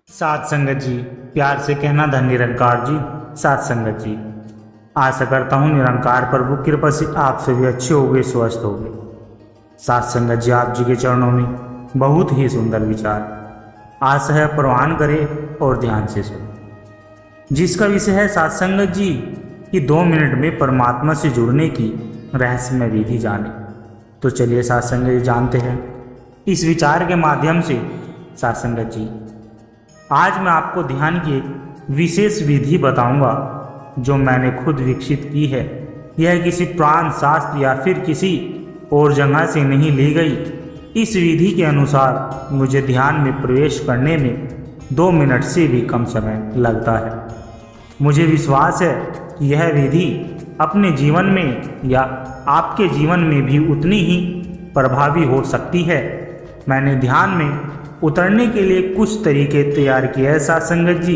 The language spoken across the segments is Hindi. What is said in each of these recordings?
सात संगत जी, प्यार से कहना धन निरंकार जी। सात संगत जी, आशा करता हूँ निरंकार प्रभु की कृपा से आप सभी अच्छे हो गए, स्वस्थ हो गए। सात संगत जी, आप जी के चरणों में बहुत ही सुंदर विचार आशा है प्रवान करे और ध्यान से सुने, जिसका विषय है सात संगत जी कि 2 मिनट में परमात्मा से जुड़ने की रहस्यमय विधि जाने। तो चलिए सात संगत जी जानते हैं इस विचार के माध्यम से। सात संगत जी, आज मैं आपको ध्यान की एक विशेष विधि बताऊंगा जो मैंने खुद विकसित की है। यह किसी पुराण शास्त्र या फिर किसी और जगह से नहीं ली गई। इस विधि के अनुसार मुझे ध्यान में प्रवेश करने में 2 मिनट से भी कम समय लगता है। मुझे विश्वास है कि यह विधि अपने जीवन में या आपके जीवन में भी उतनी ही प्रभावी हो सकती है। मैंने ध्यान में उतरने के लिए कुछ तरीके तैयार किए हैं सात संगत जी।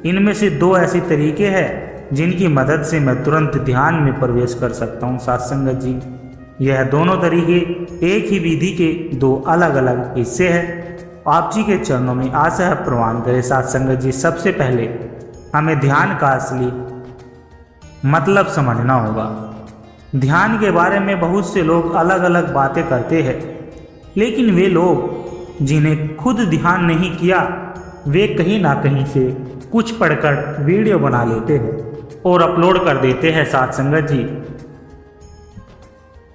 इनमें से 2 ऐसे तरीके हैं जिनकी मदद से मैं तुरंत ध्यान में प्रवेश कर सकता हूँ सात संगत जी। यह दोनों तरीके एक ही विधि के 2 अलग अलग हिस्से हैं। आप जी के चरणों में आशा है प्रवान करें सात संगत जी। सबसे पहले हमें ध्यान का असली मतलब समझना होगा। ध्यान के बारे में बहुत से लोग अलग अलग बातें करते हैं, लेकिन वे लोग जिन्हें खुद ध्यान नहीं किया वे कहीं ना कहीं से कुछ पढ़कर वीडियो बना लेते हैं और अपलोड कर देते हैं सात संगत जी।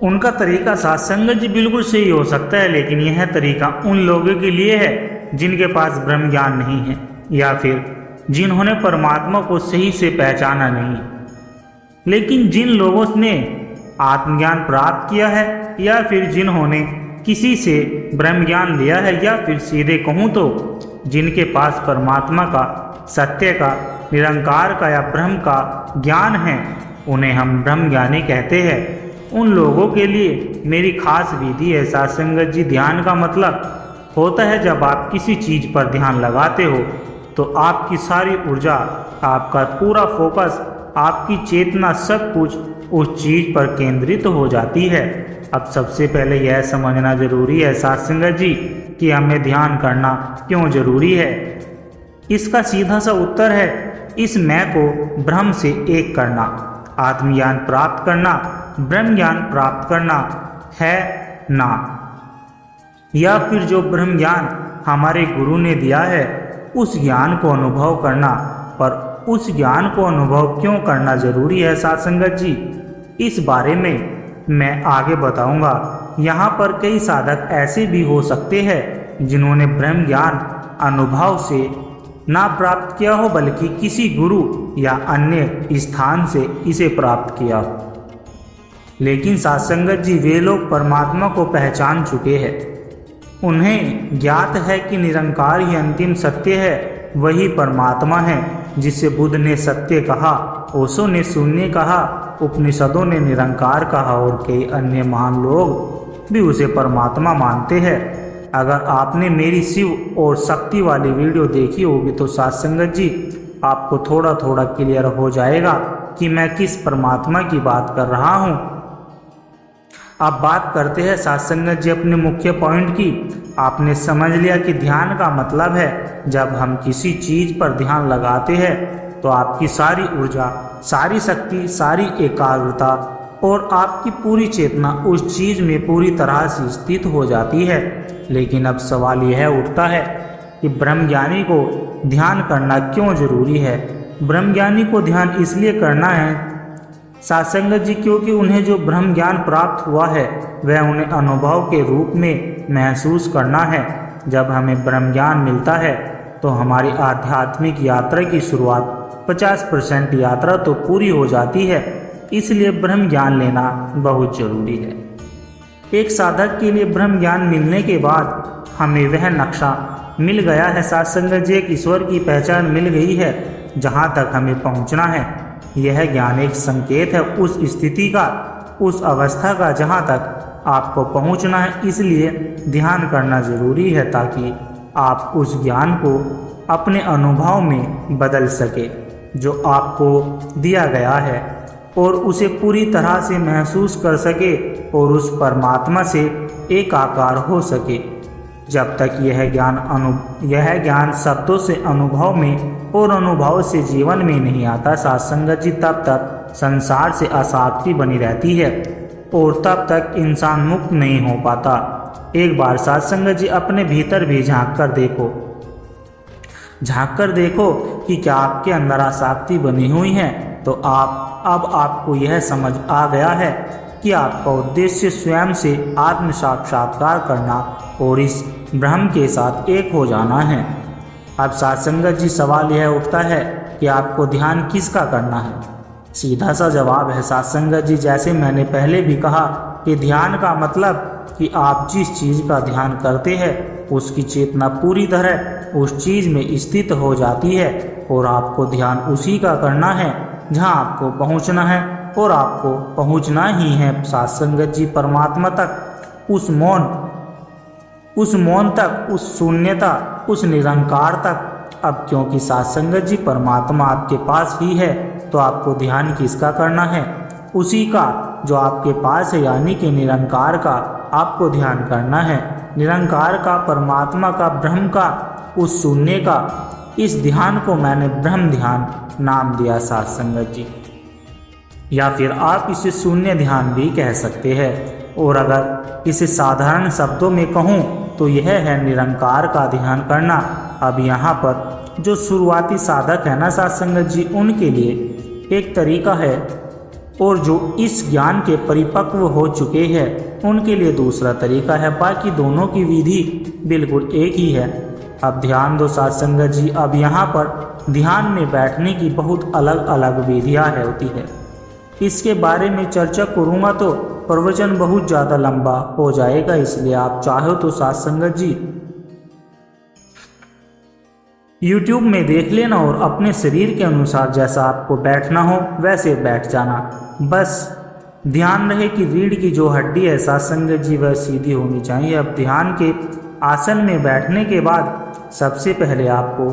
उनका तरीका सात संगत जी बिल्कुल सही हो सकता है, लेकिन यह तरीका उन लोगों के लिए है जिनके पास ब्रह्म ज्ञान नहीं है या फिर जिन्होंने परमात्मा को सही से पहचाना नहीं। लेकिन जिन लोगों ने आत्मज्ञान प्राप्त किया है या फिर जिन्होंने किसी से ब्रह्म ज्ञान लिया है या फिर सीधे कहूँ तो जिनके पास परमात्मा का, सत्य का, निरंकार का या ब्रह्म का ज्ञान है, उन्हें हम ब्रह्म ज्ञानी कहते हैं। उन लोगों के लिए मेरी खास विधि है सात संगत जी। ध्यान का मतलब होता है जब आप किसी चीज़ पर ध्यान लगाते हो तो आपकी सारी ऊर्जा, आपका पूरा फोकस, आपकी चेतना, सब कुछ उस चीज़ पर केंद्रित हो जाती है। अब सबसे पहले यह समझना जरूरी है सात संगत जी कि हमें ध्यान करना क्यों जरूरी है। इसका सीधा सा उत्तर है इस मैं को ब्रह्म से एक करना, आत्मज्ञान प्राप्त करना, ब्रह्म ज्ञान प्राप्त करना है ना, या फिर जो ब्रह्म ज्ञान हमारे गुरु ने दिया है उस ज्ञान को अनुभव करना। पर उस ज्ञान को अनुभव क्यों करना जरूरी है सात संगत जी, इस बारे में मैं आगे बताऊंगा। यहाँ पर कई साधक ऐसे भी हो सकते हैं जिन्होंने ब्रह्म ज्ञान अनुभव से ना प्राप्त किया हो बल्कि किसी गुरु या अन्य स्थान से इसे प्राप्त किया हो। लेकिन सात संगत जी, वे लोग परमात्मा को पहचान चुके हैं। उन्हें ज्ञात है कि निरंकार ही अंतिम सत्य है, वही परमात्मा है जिसे बुद्ध ने सत्य कहा, ओशो ने शून्य कहा, उपनिषदों ने निरंकार कहा और कई अन्य महान लोग भी उसे परमात्मा मानते हैं। अगर आपने मेरी शिव और शक्ति वाली वीडियो देखी होगी तो सात संगत जी आपको थोड़ा थोड़ा क्लियर हो जाएगा कि मैं किस परमात्मा की बात कर रहा हूँ। अब बात करते हैं सात संगत जी अपने मुख्य पॉइंट की। आपने समझ लिया कि ध्यान का मतलब है जब हम किसी चीज पर ध्यान लगाते हैं तो आपकी सारी ऊर्जा, सारी शक्ति, सारी एकाग्रता और आपकी पूरी चेतना उस चीज में पूरी तरह से स्थित हो जाती है। लेकिन अब सवाल यह उठता है कि ब्रह्मज्ञानी को ध्यान करना क्यों जरूरी है। ब्रह्मज्ञानी को ध्यान इसलिए करना है सात संगत जी क्योंकि उन्हें जो ब्रह्म ज्ञान प्राप्त हुआ है वह उन्हें अनुभव के रूप में महसूस करना है। जब हमें ब्रह्म ज्ञान मिलता है तो हमारी आध्यात्मिक यात्रा की शुरुआत 50% यात्रा तो पूरी हो जाती है। इसलिए ब्रह्म ज्ञान लेना बहुत जरूरी है। एक साधक के लिए ब्रह्म ज्ञान मिलने के बाद हमें वह नक्शा मिल गया है सात संगत जी, एक ईश्वर की पहचान मिल गई है जहाँ तक हमें पहुँचना है। यह ज्ञान एक संकेत है उस स्थिति का, उस अवस्था का जहाँ तक आपको पहुँचना है। इसलिए ध्यान करना जरूरी है ताकि आप उस ज्ञान को अपने अनुभव में बदल सके जो आपको दिया गया है और उसे पूरी तरह से महसूस कर सके और उस परमात्मा से एकाकार हो सके। जब तक यह ज्ञान शब्दों से अनुभव में और अनुभव से जीवन में नहीं आता साध संगत जी, तब तक संसार से आसक्ति बनी रहती है और तब तक इंसान मुक्त नहीं हो पाता। एक बार साध संगत जी अपने भीतर भी झांक कर देखो कि क्या आपके अंदर आसक्ति बनी हुई है। तो अब आपको यह समझ आ गया है कि आपका उद्देश्य स्वयं से आत्म साक्षात्कार करना और इस ब्रह्म के साथ एक हो जाना है। अब साध संगत जी सवाल यह उठता है कि आपको ध्यान किसका करना है। सीधा सा जवाब है साध संगत जी, जैसे मैंने पहले भी कहा कि ध्यान का मतलब कि आप जिस चीज़ का ध्यान करते हैं उसकी चेतना पूरी तरह उस चीज़ में स्थित हो जाती है और आपको ध्यान उसी का करना है जहां आपको पहुंचना है, और आपको पहुंचना ही है साध संगत जी परमात्मा तक, उस मौन तक, उस शून्यता, उस निरंकार तक। अब क्योंकि साध संगत जी परमात्मा आपके पास ही है तो आपको ध्यान किसका करना है? उसी का जो आपके पास है, यानी कि निरंकार का आपको ध्यान करना है। निरंकार का, परमात्मा का, ब्रह्म का, उस शून्य का। इस ध्यान को मैंने ब्रह्म ध्यान नाम दिया साध संगत जी, या फिर आप इसे शून्य ध्यान भी कह सकते हैं। और अगर इसे साधारण शब्दों में कहूँ तो यह है निरंकार का ध्यान करना। अब यहाँ पर जो शुरुआती साधक है ना साध संगत जी, उनके लिए एक तरीका है, और जो इस ज्ञान के परिपक्व हो चुके हैं उनके लिए दूसरा तरीका है। बाकी दोनों की विधि बिल्कुल एक ही है। अब ध्यान दो साध संगत जी, अब यहाँ पर ध्यान में बैठने की बहुत अलग अलग विधियाँ होती है। इसके बारे में चर्चा करूँगा तो प्रवचन बहुत ज़्यादा लंबा हो जाएगा, इसलिए आप चाहो तो साध संगत जी YouTube में देख लेना और अपने शरीर के अनुसार जैसा आपको बैठना हो वैसे बैठ जाना। बस ध्यान रहे कि रीढ़ की जो हड्डी है साध संगत जी वह सीधी होनी चाहिए। अब ध्यान के आसन में बैठने के बाद सबसे पहले आपको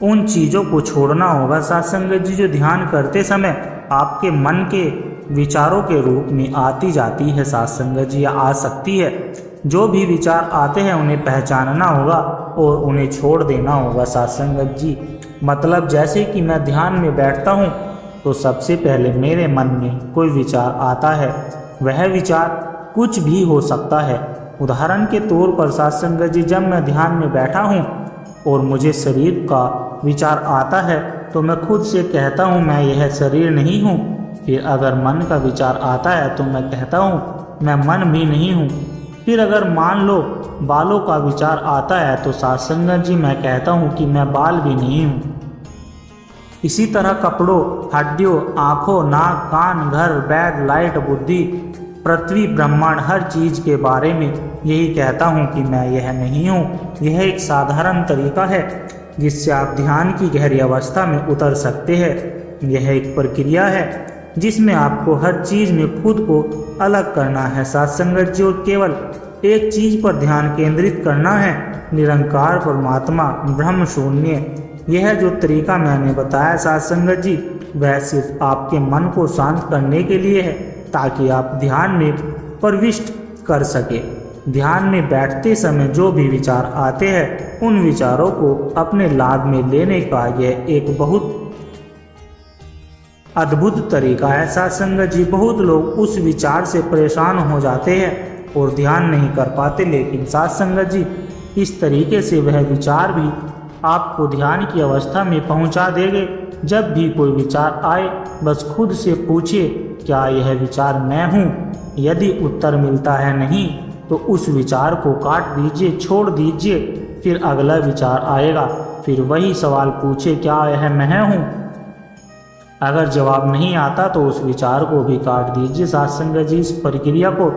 उन चीज़ों को छोड़ना होगा साध संगत जी जो ध्यान करते समय आपके मन के विचारों के रूप में आती जाती है साध संगत जी, या आ सकती है। जो भी विचार आते हैं उन्हें पहचानना होगा और उन्हें छोड़ देना होगा साध संगत जी। मतलब जैसे कि मैं ध्यान में बैठता हूँ तो सबसे पहले मेरे मन में कोई विचार आता है, वह विचार कुछ भी हो सकता है। उदाहरण के तौर पर साध संगत जी, जब मैं ध्यान में बैठा हूँ और मुझे शरीर का विचार आता है तो मैं खुद से कहता हूँ मैं यह शरीर नहीं हूँ। फिर अगर मन का विचार आता है तो मैं कहता हूँ मैं मन भी नहीं हूँ। फिर अगर मान लो बालों का विचार आता है तो साध संगत जी मैं कहता हूँ कि मैं बाल भी नहीं हूँ। इसी तरह कपड़ों, हड्डियों, आँखों, नाक, कान, घर, बैग, लाइट, बुद्धि, पृथ्वी, ब्रह्मांड, हर चीज़ के बारे में यही कहता हूँ कि मैं यह नहीं हूँ। यह एक साधारण तरीका है जिससे आप ध्यान की गहरी अवस्था में उतर सकते हैं। यह एक प्रक्रिया है जिसमें आपको हर चीज़ में खुद को अलग करना है साध संगत जी, और केवल एक चीज़ पर ध्यान केंद्रित करना है, निरंकार परमात्मा ब्रह्म शून्य। यह जो तरीका मैंने बताया साध संगत जी वह सिर्फ आपके मन को शांत करने के लिए है ताकि आप ध्यान में प्रविष्ट कर सके। ध्यान में बैठते समय जो भी विचार आते हैं उन विचारों को अपने लाभ में लेने का यह एक बहुत अद्भुत तरीका है साध संगत जी। बहुत लोग उस विचार से परेशान हो जाते हैं और ध्यान नहीं कर पाते, लेकिन साध संगत जी इस तरीके से वह विचार भी आपको ध्यान की अवस्था में पहुंचा देंगे। जब भी कोई विचार आए बस खुद से पूछिए क्या यह विचार मैं हूँ। यदि उत्तर मिलता है नहीं तो उस विचार को काट दीजिए, छोड़ दीजिए। फिर अगला विचार आएगा, फिर वही सवाल पूछे क्या यह मैं हूँ। अगर जवाब नहीं आता तो उस विचार को भी काट दीजिए। साध संगत जी इस प्रक्रिया को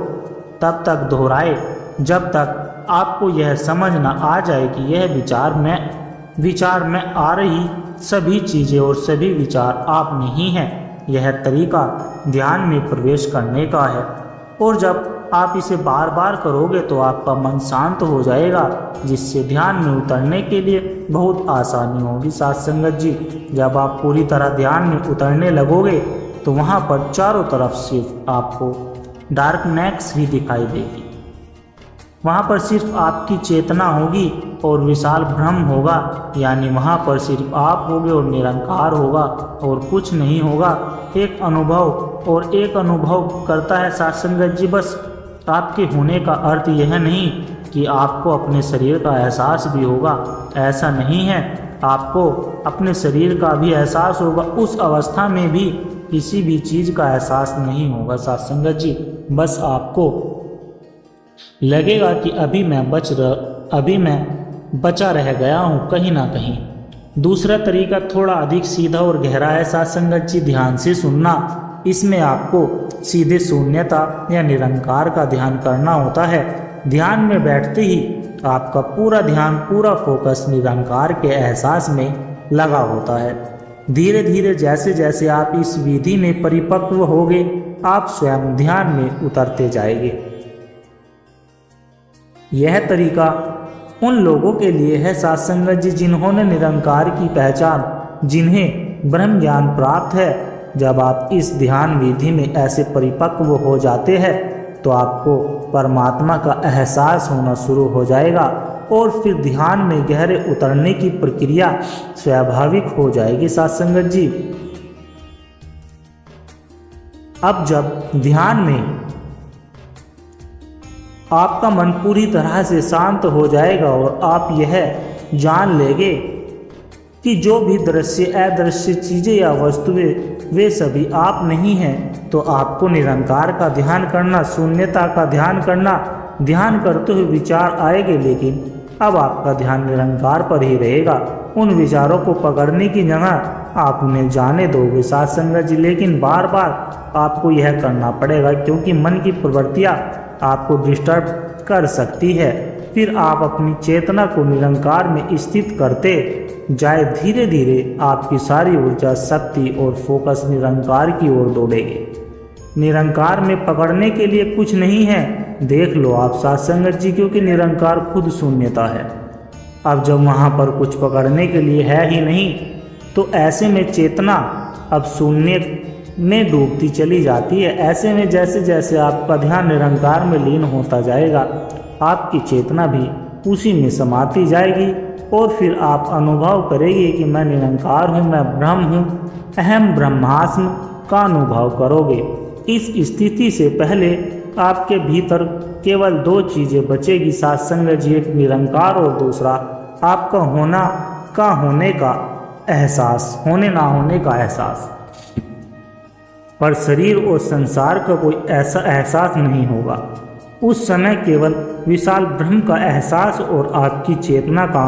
तब तक दोहराए जब तक आपको यह समझ न आ जाए कि यह विचार में आ रही सभी चीज़ें और सभी विचार आप नहीं हैं। यह तरीका ध्यान में प्रवेश करने का है, और जब आप इसे बार बार करोगे तो आपका मन शांत हो जाएगा, जिससे ध्यान में उतरने के लिए बहुत आसानी होगी साध संगत जी। जब आप पूरी तरह ध्यान में उतरने लगोगे तो वहाँ पर चारों तरफ सिर्फ आपको डार्कनेस ही दिखाई देगी। वहाँ पर सिर्फ आपकी चेतना होगी और विशाल ब्रह्म होगा, यानी वहाँ पर सिर्फ आप होगे और निरंकार होगा और कुछ नहीं होगा। एक अनुभव, और एक अनुभव करता है साध संगत जी। बस आपके होने का अर्थ यह नहीं कि आपको अपने शरीर का एहसास भी होगा, ऐसा नहीं है। आपको अपने शरीर का भी एहसास होगा। उस अवस्था में भी किसी भी चीज़ का एहसास नहीं होगा साध संगत जी। बस आपको लगेगा कि अभी मैं बचा रह गया हूँ कहीं ना कहीं। दूसरा तरीका थोड़ा अधिक सीधा और गहरा है साध संगत जी, ध्यान से सुनना। इसमें आपको सीधे शून्यता या निरंकार का ध्यान करना होता है। ध्यान में बैठते ही आपका पूरा ध्यान, पूरा फोकस निरंकार के एहसास में लगा होता है। धीरे धीरे जैसे जैसे आप इस विधि में परिपक्व होगे, आप स्वयं ध्यान में उतरते जाएंगे। यह तरीका उन लोगों के लिए है साध संगत जी जिन्होंने निरंकार की पहचान, जिन्हें ब्रह्म ज्ञान प्राप्त है। जब आप इस ध्यान विधि में ऐसे परिपक्व हो जाते हैं तो आपको परमात्मा का एहसास होना शुरू हो जाएगा और फिर ध्यान में गहरे उतरने की प्रक्रिया स्वाभाविक हो जाएगी साध संगत जी। अब जब ध्यान में आपका मन पूरी तरह से शांत हो जाएगा और आप यह जान लेंगे कि जो भी दृश्य, अदृश्य चीज़ें या वस्तुएं वे सभी आप नहीं हैं, तो आपको निरंकार का ध्यान करना, शून्यता का ध्यान करना, ध्यान करते हुए विचार आएंगे, लेकिन अब आपका ध्यान निरंकार पर ही रहेगा। उन विचारों को पकड़ने की जगह आप उन्हें जाने दोगे साध संगत जी, लेकिन बार बार आपको यह करना पड़ेगा क्योंकि मन की प्रवृत्तियाँ आपको डिस्टर्ब कर सकती है। फिर आप अपनी चेतना को निरंकार में स्थित करते जाए। धीरे धीरे आपकी सारी ऊर्जा, शक्ति और फोकस निरंकार की ओर दौड़ेगी। निरंकार में पकड़ने के लिए कुछ नहीं है, देख लो आप साध संगत जी, क्योंकि निरंकार खुद शून्यता है। अब जब वहाँ पर कुछ पकड़ने के लिए है ही नहीं, तो ऐसे में चेतना अब शून्य में डूबती चली जाती है। ऐसे में जैसे जैसे आपका ध्यान निरंकार में लीन होता जाएगा, आपकी चेतना भी उसी में समाती जाएगी और फिर आप अनुभव करेंगे कि मैं निरंकार हूँ, मैं ब्रह्म हूँ, अहम ब्रह्मास्म का अनुभव करोगे। इस स्थिति से पहले आपके भीतर केवल दो चीज़ें बचेगी साध संगत जी, एक निरंकार और दूसरा आपका होने का एहसास, होने ना होने का एहसास। पर शरीर और संसार का कोई ऐसा एहसास नहीं होगा। उस समय केवल विशाल ब्रह्म का एहसास और आपकी चेतना का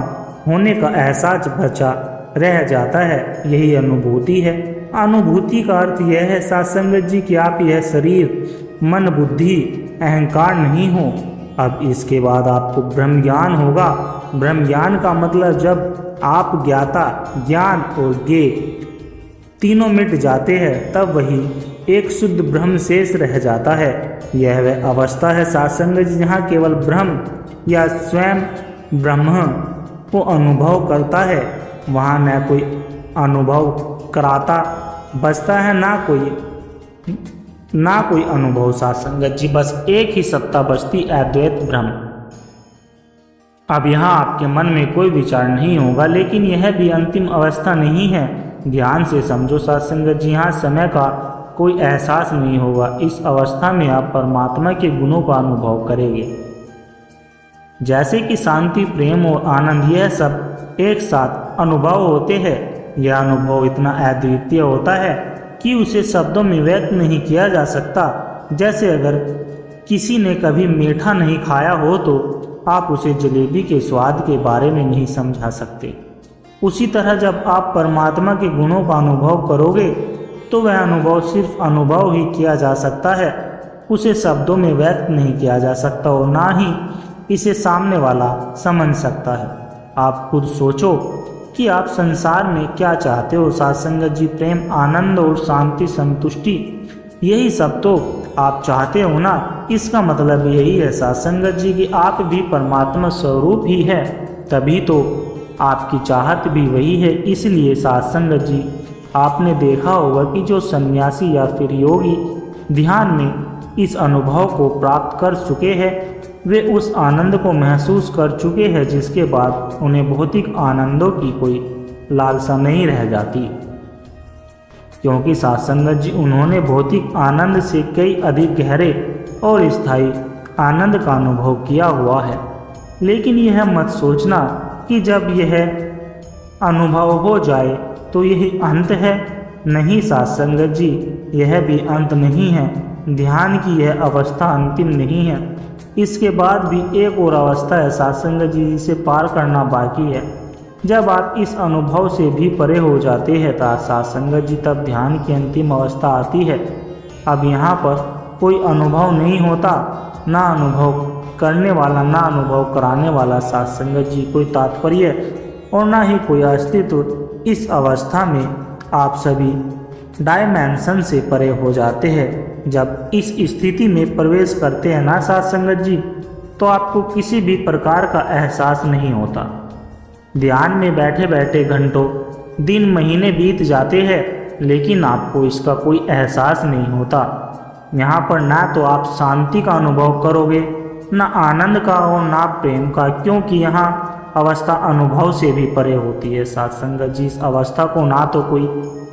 होने का एहसास बचा रह जाता है। यही अनुभूति है। अनुभूति का अर्थ यह है साध संगत जी कि आप यह शरीर, मन, बुद्धि, अहंकार नहीं हो। अब इसके बाद आपको ब्रह्म ज्ञान होगा। ब्रह्म ज्ञान का मतलब जब आप ज्ञाता, ज्ञान और ज्ञे तीनों मिट जाते हैं, तब वही एक शुद्ध ब्रह्म शेष रह जाता है। यह वह अवस्था है साध संगत जी जहाँ केवल ब्रह्म या स्वयं ब्रह्म को अनुभव करता है। वहाँ न कोई अनुभव कराता बचता है, ना कोई अनुभव साध संगत जी, बस एक ही सत्ता बचती, अद्वैत ब्रह्म। अब यहाँ आपके मन में कोई विचार नहीं होगा, लेकिन यह भी अंतिम अवस्था नहीं है। ध्यान से समझो साध संगत जी, यहाँ समय का कोई एहसास नहीं होगा। इस अवस्था में आप परमात्मा के गुणों का अनुभव करेंगे, जैसे कि शांति, प्रेम और आनंद, यह सब एक साथ अनुभव होते हैं। यह अनुभव इतना अद्वितीय होता है कि उसे शब्दों में व्यक्त नहीं किया जा सकता। जैसे अगर किसी ने कभी मीठा नहीं खाया हो तो आप उसे जलेबी के स्वाद के बारे में नहीं समझा सकते। उसी तरह जब आप परमात्मा के गुणों का अनुभव करोगे तो वह अनुभव सिर्फ अनुभव ही किया जा सकता है, उसे शब्दों में व्यक्त नहीं किया जा सकता और ना ही इसे सामने वाला समझ सकता है। आप खुद सोचो कि आप संसार में क्या चाहते हो साध संगत जी। प्रेम, आनंद और शांति, संतुष्टि, यही सब तो आप चाहते हो ना। इसका मतलब यही है साध संगत जी कि आप भी परमात्मा स्वरूप ही है, तभी तो आपकी चाहत भी वही है। इसलिए साध संगत जी, आपने देखा होगा कि जो सन्यासी या फिर योगी ध्यान में इस अनुभव को प्राप्त कर चुके हैं, वे उस आनंद को महसूस कर चुके हैं जिसके बाद उन्हें भौतिक आनंदों की कोई लालसा नहीं रह जाती, क्योंकि साथ संगत जी उन्होंने भौतिक आनंद से कई अधिक गहरे और स्थायी आनंद का अनुभव किया हुआ है। लेकिन यह मत सोचना कि जब यह अनुभव हो जाए तो यही अंत है। नहीं साथ संगत जी, यह भी अंत नहीं है। ध्यान की यह अवस्था अंतिम नहीं है। इसके बाद भी एक और अवस्था है साथ संगत जी, जिसे पार करना बाकी है। जब आप इस अनुभव से भी परे हो जाते हैं साथ संगत जी, तब ध्यान की अंतिम अवस्था आती है। अब यहाँ पर कोई अनुभव नहीं होता, ना अनुभव करने वाला ना अनुभव कराने वाला साथ संगत जी कोई तात्पर्य और ना ही कोई अस्तित्व। इस अवस्था में आप सभी डायमेंशन से परे हो जाते हैं। जब इस स्थिति में प्रवेश करते हैं ना साथ संगत जी, तो आपको किसी भी प्रकार का एहसास नहीं होता। ध्यान में बैठे बैठे घंटों दिन महीने बीत जाते हैं, लेकिन आपको इसका कोई एहसास नहीं होता। यहाँ पर ना तो आप शांति का अनुभव करोगे, ना आनंद का और ना प्रेम का, क्योंकि यहाँ अवस्था अनुभव से भी परे होती है साथ संगत जी। इस अवस्था को ना तो कोई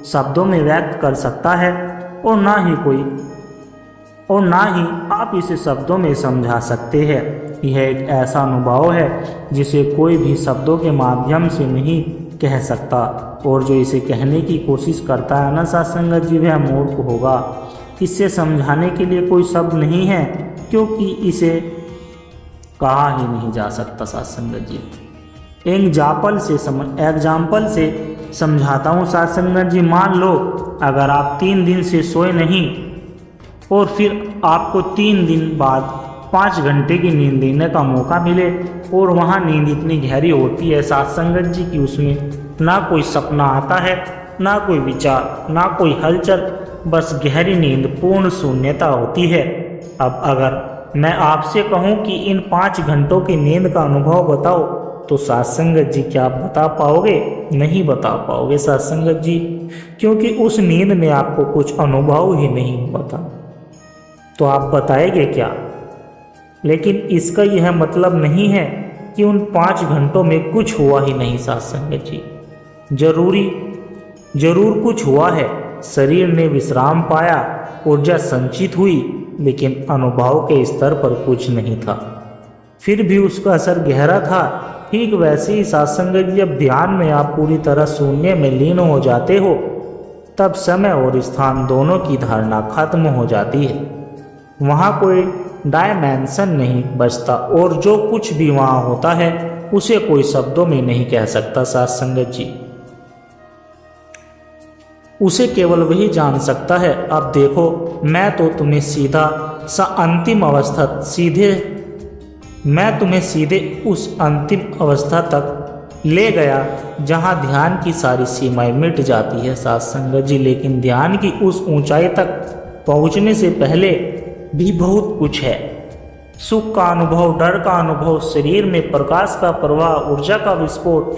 शब्दों में व्यक्त कर सकता है और ना ही आप इसे शब्दों में समझा सकते हैं। यह एक ऐसा अनुभव है जिसे कोई भी शब्दों के माध्यम से नहीं कह सकता, और जो इसे कहने की कोशिश करता है ना साथ संगत जी, वह मूर्ख होगा। इसे समझाने के लिए कोई शब्द नहीं है, क्योंकि इसे कहा ही नहीं जा सकता साथ संगत जी। एग्जाम्पल से समझाता हूँ साथ संगत जी। मान लो अगर आप 3 दिन से सोए नहीं और फिर आपको 3 दिन बाद 5 घंटे की नींद लेने का मौका मिले, और वहाँ नींद इतनी गहरी होती है साथ संगत जी कि उसमें ना कोई सपना आता है, ना कोई विचार, ना कोई हलचल, बस गहरी नींद, पूर्ण शून्यता होती है। अब अगर मैं आपसे कहूँ कि इन 5 घंटों की नींद का अनुभव बताओ, तो साथ संगत जी क्या आप बता पाओगे? नहीं बता पाओगे साथ संगत जी, क्योंकि उस नींद में आपको कुछ अनुभव ही नहीं हुआ था। तो आप बताएंगे क्या? लेकिन इसका यह मतलब नहीं है कि उन 5 घंटों में कुछ हुआ ही नहीं साथ संगत जी। जरूर कुछ हुआ है। शरीर ने विश्राम पाया, ऊर्जा संचित हुई, लेकिन अनुभव के स्तर पर कुछ नहीं था। फिर भी उसका असर गहरा था। ठीक वैसे ही साथ संगत जी, जब ध्यान में आप पूरी तरह शून्य में लीन हो जाते हो, तब समय और स्थान दोनों की धारणा खत्म हो जाती है। वहाँ कोई डायमेंशन नहीं बचता, और जो कुछ भी वहाँ होता है उसे कोई शब्दों में नहीं कह सकता साथ संगत जी। उसे केवल वही जान सकता है। अब देखो, मैं तुम्हें सीधे उस अंतिम अवस्था तक ले गया जहां ध्यान की सारी सीमाएं मिट जाती है साथ संगत जी। लेकिन ध्यान की उस ऊंचाई तक पहुंचने से पहले भी बहुत कुछ है। सुख का अनुभव, डर का अनुभव, शरीर में प्रकाश का प्रवाह, ऊर्जा का विस्फोट,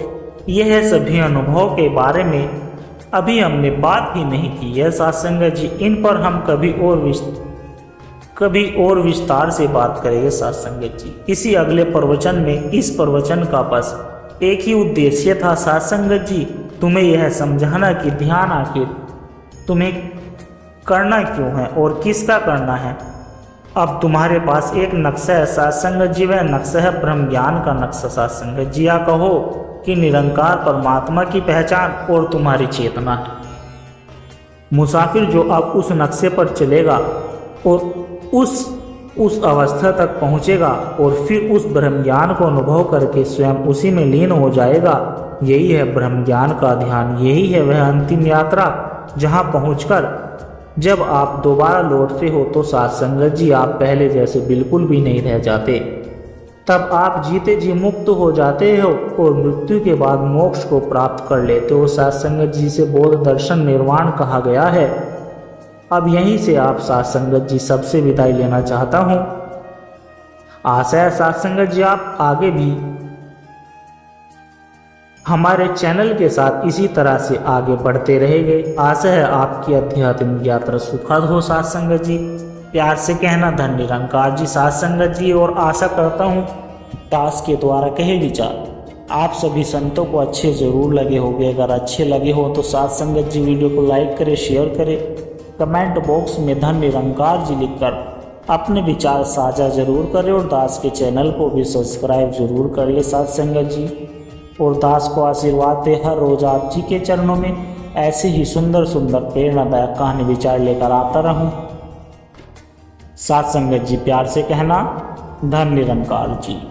यह सभी अनुभव के बारे में अभी हमने बात ही नहीं की है साथ संगत जी। इन पर हम कभी और विस्तार से बात करेंगे साथ संगत जी, इसी अगले प्रवचन में। इस प्रवचन का बस एक ही उद्देश्य था साथ संगत जी, तुम्हें यह समझाना कि ध्यान आखिर तुम्हें करना क्यों है और किसका करना है। अब तुम्हारे पास एक नक्शा है साथ संगत जी, वह नक्शा है ब्रह्म ज्ञान का नक्शा साथ संगत जी। या कहो कि निरंकार परमात्मा की पहचान और तुम्हारी चेतना है। मुसाफिर जो अब उस नक्शे पर चलेगा और उस अवस्था तक पहुंचेगा और फिर उस ब्रह्म ज्ञान को अनुभव करके स्वयं उसी में लीन हो जाएगा, यही है ब्रह्म ज्ञान का ध्यान। यही है वह अंतिम यात्रा जहां पहुंचकर जब आप दोबारा लौटते हो तो साथ संगत जी आप पहले जैसे बिल्कुल भी नहीं रह जाते। तब आप जीते जी मुक्त हो जाते हो और मृत्यु के बाद मोक्ष को प्राप्त कर लेते हो साथ संगत जी। से बोध दर्शन निर्वाण कहा गया है। अब यहीं से आप साथ संगत जी सबसे विदाई लेना चाहता हूँ। आशा है साथ संगत जी आप आगे भी हमारे चैनल के साथ इसी तरह से आगे बढ़ते रहेंगे। आशा है आपकी आध्यात्मिक यात्रा सुखद हो साथ संगत जी। प्यार से कहना धन निरंकार जी। साथ संगत जी, और आशा करता हूँ दास के द्वारा कहे विचार आप सभी संतों को अच्छे जरूर लगे होंगे। अगर अच्छे लगे हो तो साथ संगत जी वीडियो को लाइक करें, शेयर करें, कमेंट बॉक्स में धन निरंकार जी लिखकर अपने विचार साझा जरूर करें और दास के चैनल को भी सब्सक्राइब जरूर कर ले साथ संगत जी। और दास को आशीर्वाद दे हर रोज आप जी के चरणों में ऐसे ही सुंदर सुंदर प्रेरणादायक कहानी विचार लेकर आता रहूं। साथ संगत जी, प्यार से कहना धन निरंकार जी।